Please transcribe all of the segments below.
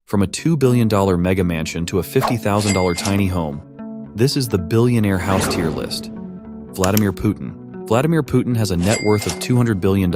From a $2 billion mega mansion to a $50,000 tiny home, this is the billionaire house tier list. Vladimir Putin. Vladimir Putin has a net worth of $200 billion,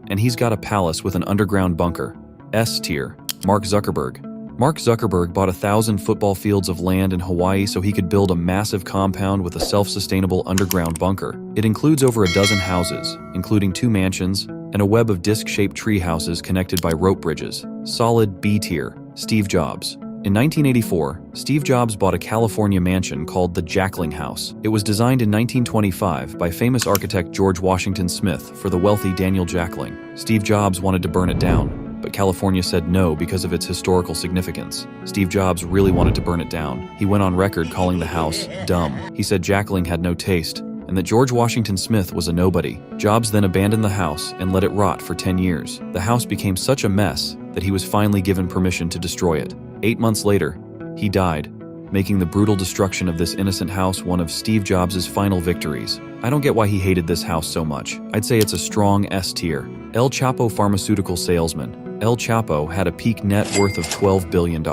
and he's got a palace with an underground bunker. S tier. Mark Zuckerberg. Mark Zuckerberg bought 1,000 football fields of land in Hawaii so he could build a massive compound with a self-sustainable underground bunker. It includes over a dozen houses, including 2 mansions, and a web of disc-shaped tree houses connected by rope bridges. Solid B tier. Steve Jobs. In 1984, Steve Jobs bought a California mansion called the Jackling House. It was designed in 1925 by famous architect George Washington Smith for the wealthy Daniel Jackling. Steve Jobs wanted to burn it down, but California said no because of its historical significance. Steve Jobs really wanted to burn it down. He went on record calling the house dumb. He said Jackling had no taste, and that George Washington Smith was a nobody. Jobs then abandoned the house and let it rot for 10 years. The house became such a mess that he was finally given permission to destroy it. 8 months later, he died, making the brutal destruction of this innocent house one of Steve Jobs' final victories. I don't get why he hated this house so much. I'd say it's a strong S tier. El Chapo pharmaceutical salesman. El Chapo had a peak net worth of $12 billion.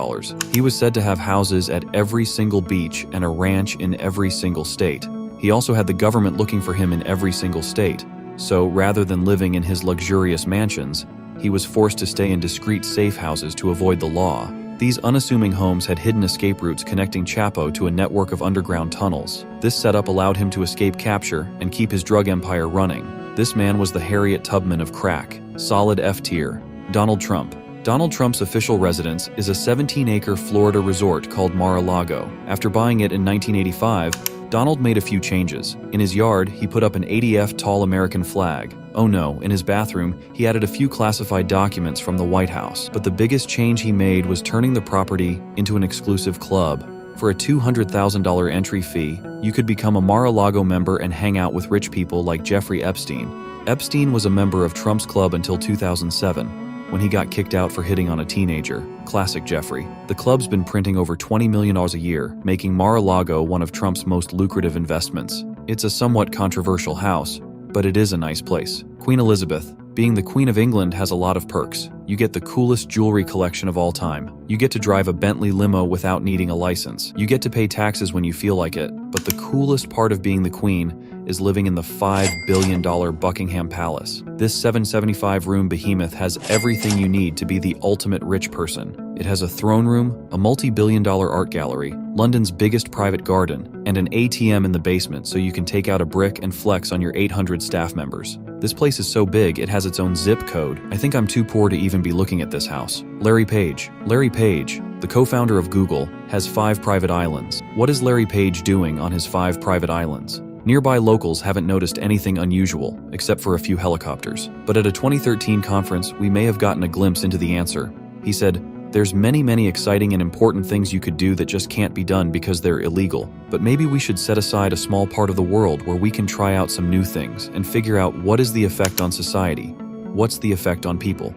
He was said to have houses at every single beach and a ranch in every single state. He also had the government looking for him in every single state. So rather than living in his luxurious mansions, he was forced to stay in discreet safe houses to avoid the law. These unassuming homes had hidden escape routes connecting Chapo to a network of underground tunnels. This setup allowed him to escape capture and keep his drug empire running. This man was the Harriet Tubman of crack. Solid F tier. Donald Trump. Donald Trump's official residence is a 17-acre Florida resort called Mar-a-Lago. After buying it in 1985, Donald made a few changes. In his yard, he put up an 80-foot tall American flag. Oh no, in his bathroom, he added a few classified documents from the White House. But the biggest change he made was turning the property into an exclusive club. For a $200,000 entry fee, you could become a Mar-a-Lago member and hang out with rich people like Jeffrey Epstein. Epstein was a member of Trump's club until 2007. When he got kicked out for hitting on a teenager. Classic Jeffrey. The club's been printing over $20 million a year, making Mar-a-Lago one of Trump's most lucrative investments. It's a somewhat controversial house, but it is a nice place. Queen Elizabeth. Being the Queen of England has a lot of perks. You get the coolest jewelry collection of all time. You get to drive a Bentley limo without needing a license. You get to pay taxes when you feel like it. But the coolest part of being the Queen is living in the $5 billion Buckingham Palace. This 775-room behemoth has everything you need to be the ultimate rich person. It has a throne room, a multi-billion-dollar art gallery, London's biggest private garden, and an ATM in the basement so you can take out a brick and flex on your 800 staff members. This place is so big, it has its own zip code. I think I'm too poor to even be looking at this house. Larry Page. Larry Page, the co-founder of Google, has 5 private islands. What is Larry Page doing on his 5 private islands? Nearby locals haven't noticed anything unusual, except for a few helicopters. But at a 2013 conference, we may have gotten a glimpse into the answer. He said, "There's many exciting and important things you could do that just can't be done because they're illegal. But maybe we should set aside a small part of the world where we can try out some new things and figure out what is the effect on society. What's the effect on people?"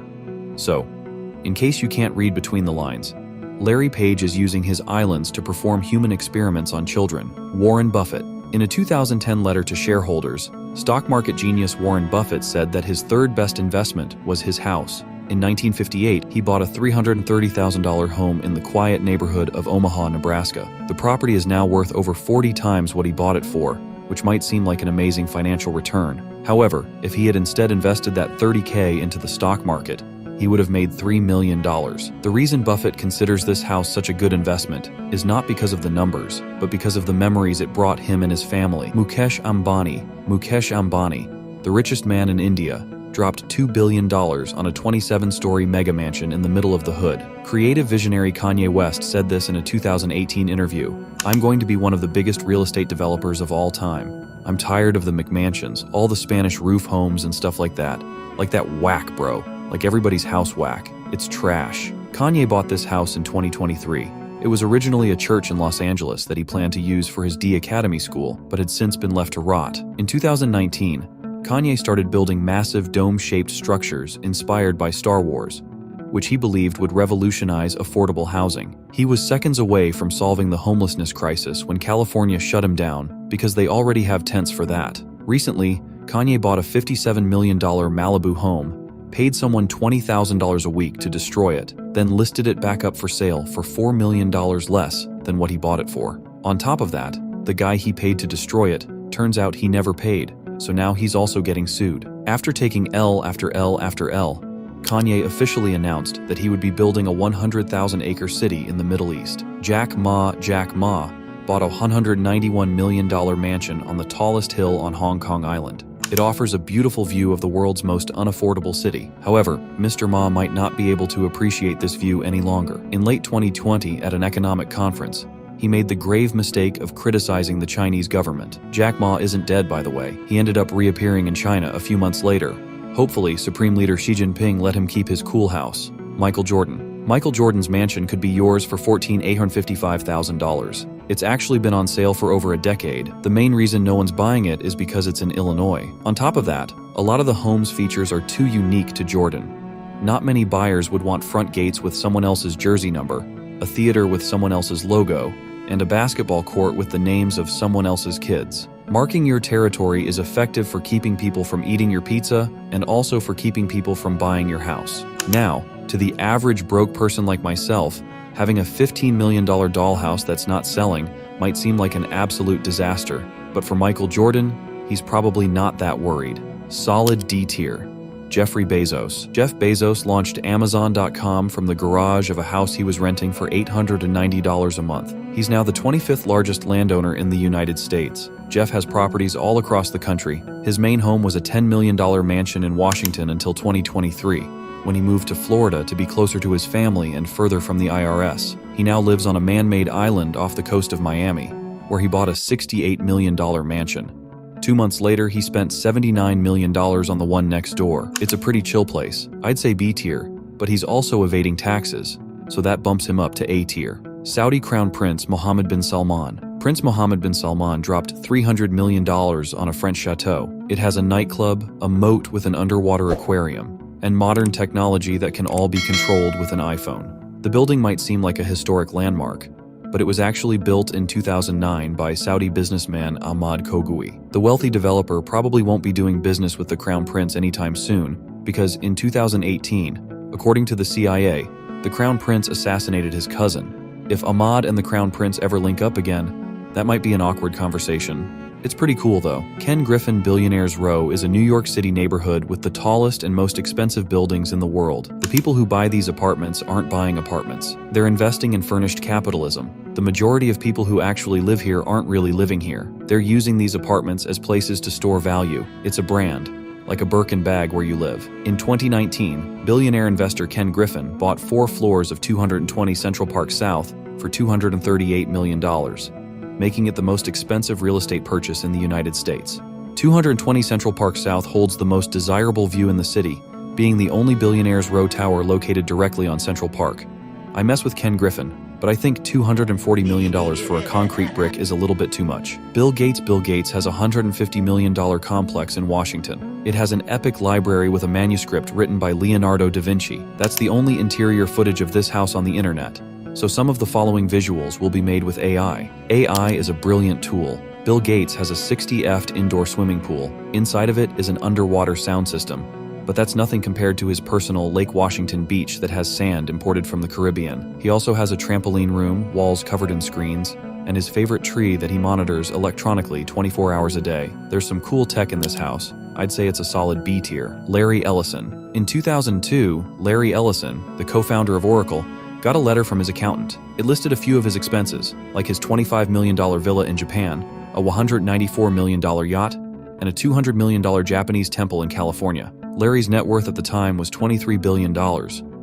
So, in case you can't read between the lines, Larry Page is using his islands to perform human experiments on children. Warren Buffett. In a 2010 letter to shareholders, stock market genius Warren Buffett said that his third best investment was his house. In 1958, he bought a $330,000 home in the quiet neighborhood of Omaha, Nebraska. The property is now worth over 40 times what he bought it for, which might seem like an amazing financial return. However, if he had instead invested that $30K into the stock market, he would have made $3 million. The reason Buffett considers this house such a good investment is not because of the numbers, but because of the memories it brought him and his family. Mukesh Ambani, the richest man in India, dropped $2 billion on a 27-story mega mansion in the middle of the hood. Creative visionary Kanye West said this in a 2018 interview. "I'm going to be one of the biggest real estate developers of all time. I'm tired of the McMansions, all the Spanish roof homes and stuff like that. Like that whack, bro. Like everybody's house whack. It's trash." Kanye bought this house in 2023. It was originally a church in Los Angeles that he planned to use for his D Academy school, but had since been left to rot. In 2019, Kanye started building massive dome-shaped structures inspired by Star Wars, which he believed would revolutionize affordable housing. He was seconds away from solving the homelessness crisis when California shut him down because they already have tents for that. Recently, Kanye bought a $57 million Malibu home paid someone $20,000 a week to destroy it, then listed it back up for sale for $4 million less than what he bought it for. On top of that, the guy he paid to destroy it turns out he never paid, so now he's also getting sued. After taking L after L after L, Kanye officially announced that he would be building a 100,000-acre city in the Middle East. Jack Ma bought a $191 million mansion on the tallest hill on Hong Kong Island. It offers a beautiful view of the world's most unaffordable city. However, Mr. Ma might not be able to appreciate this view any longer. In late 2020, at an economic conference, he made the grave mistake of criticizing the Chinese government. Jack Ma isn't dead, by the way. He ended up reappearing in China a few months later. Hopefully, Supreme Leader Xi Jinping let him keep his cool house. Michael Jordan's mansion could be yours for $14,855,000. It's actually been on sale for over a decade. The main reason no one's buying it is because it's in Illinois. On top of that, a lot of the home's features are too unique to Jordan. Not many buyers would want front gates with someone else's jersey number, a theater with someone else's logo, and a basketball court with the names of someone else's kids. Marking your territory is effective for keeping people from eating your pizza and also for keeping people from buying your house. Now, to the average broke person like myself, having a $15 million dollhouse that's not selling might seem like an absolute disaster, but for Michael Jordan, he's probably not that worried. Solid D tier. Jeffrey Bezos. Jeff Bezos launched Amazon.com from the garage of a house he was renting for $890 a month. He's now the 25th largest landowner in the United States. Jeff has properties all across the country. His main home was a $10 million mansion in Washington until 2023, when he moved to Florida to be closer to his family and further from the IRS. He now lives on a man-made island off the coast of Miami, where he bought a $68 million mansion. 2 months later, he spent $79 million on the one next door. It's a pretty chill place. I'd say B tier, but he's also evading taxes, so that bumps him up to A tier. Saudi Crown Prince Mohammed bin Salman. Prince Mohammed bin Salman dropped $300 million on a French chateau. It has a nightclub, a moat with an underwater aquarium, and modern technology that can all be controlled with an iPhone. The building might seem like a historic landmark, but it was actually built in 2009 by Saudi businessman Ahmad Khogoui. The wealthy developer probably won't be doing business with the Crown Prince anytime soon, because in 2018, according to the CIA, the Crown Prince assassinated his cousin. If Ahmad and the Crown Prince ever link up again, that might be an awkward conversation. It's pretty cool though. Ken Griffin Billionaires Row is a New York City neighborhood with the tallest and most expensive buildings in the world. The people who buy these apartments aren't buying apartments. They're investing in furnished capitalism. The majority of people who actually live here aren't really living here. They're using these apartments as places to store value. It's a brand, like a Birkin bag where you live. In 2019, billionaire investor Ken Griffin bought 4 floors of 220 Central Park South for $238 million. Making it the most expensive real estate purchase in the United States. 220 Central Park South holds the most desirable view in the city, being the only Billionaires Row tower located directly on Central Park. I mess with Ken Griffin, but I think $240 million for a concrete brick is a little bit too much. Bill Gates has a $150 million complex in Washington. It has an epic library with a manuscript written by Leonardo da Vinci. That's the only interior footage of this house on the internet. So some of the following visuals will be made with AI. AI is a brilliant tool. Bill Gates has a 60-foot indoor swimming pool. Inside of it is an underwater sound system, but that's nothing compared to his personal Lake Washington beach that has sand imported from the Caribbean. He also has a trampoline room, walls covered in screens, and his favorite tree that he monitors electronically 24 hours a day. There's some cool tech in this house. I'd say it's a solid B tier. Larry Ellison. In 2002, Larry Ellison, the co-founder of Oracle, got a letter from his accountant. It listed a few of his expenses, like his $25 million villa in Japan, a $194 million yacht, and a $200 million Japanese temple in California. Larry's net worth at the time was $23 billion,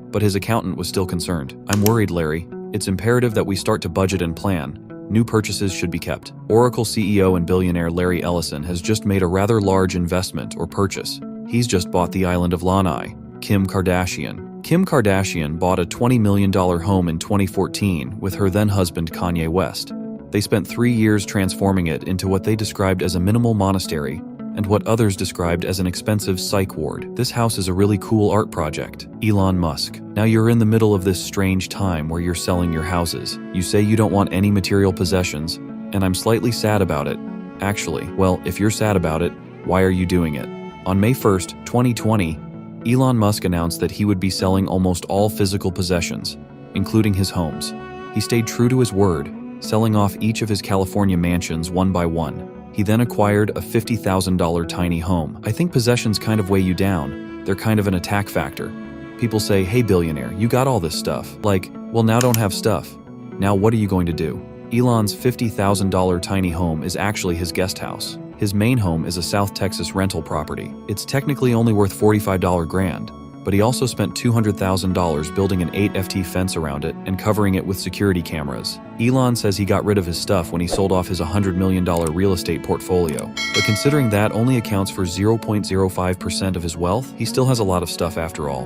but his accountant was still concerned. I'm worried, Larry. It's imperative that we start to budget and plan. New purchases should be kept. Oracle CEO and billionaire Larry Ellison has just made a rather large investment or purchase. He's just bought the island of Lanai. Kim Kardashian. Kim Kardashian bought a $20 million home in 2014 with her then-husband Kanye West. They spent 3 years transforming it into what they described as a minimal monastery and what others described as an expensive psych ward. This house is a really cool art project. Elon Musk. Now you're in the middle of this strange time where you're selling your houses. You say you don't want any material possessions, and I'm slightly sad about it. Actually, well, if you're sad about it, why are you doing it? On May 1st, 2020, Elon Musk announced that he would be selling almost all physical possessions, including his homes. He stayed true to his word, selling off each of his California mansions one by one. He then acquired a $50,000 tiny home. I think possessions kind of weigh you down. They're kind of an attack factor. People say, hey billionaire, you got all this stuff. Like, well now don't have stuff. Now what are you going to do? Elon's $50,000 tiny home is actually his guest house. His main home is a South Texas rental property. It's technically only worth $45 grand, but he also spent $200,000 building an 8ft fence around it and covering it with security cameras. Elon says he got rid of his stuff when he sold off his $100 million real estate portfolio. But considering that only accounts for 0.05% of his wealth, he still has a lot of stuff after all.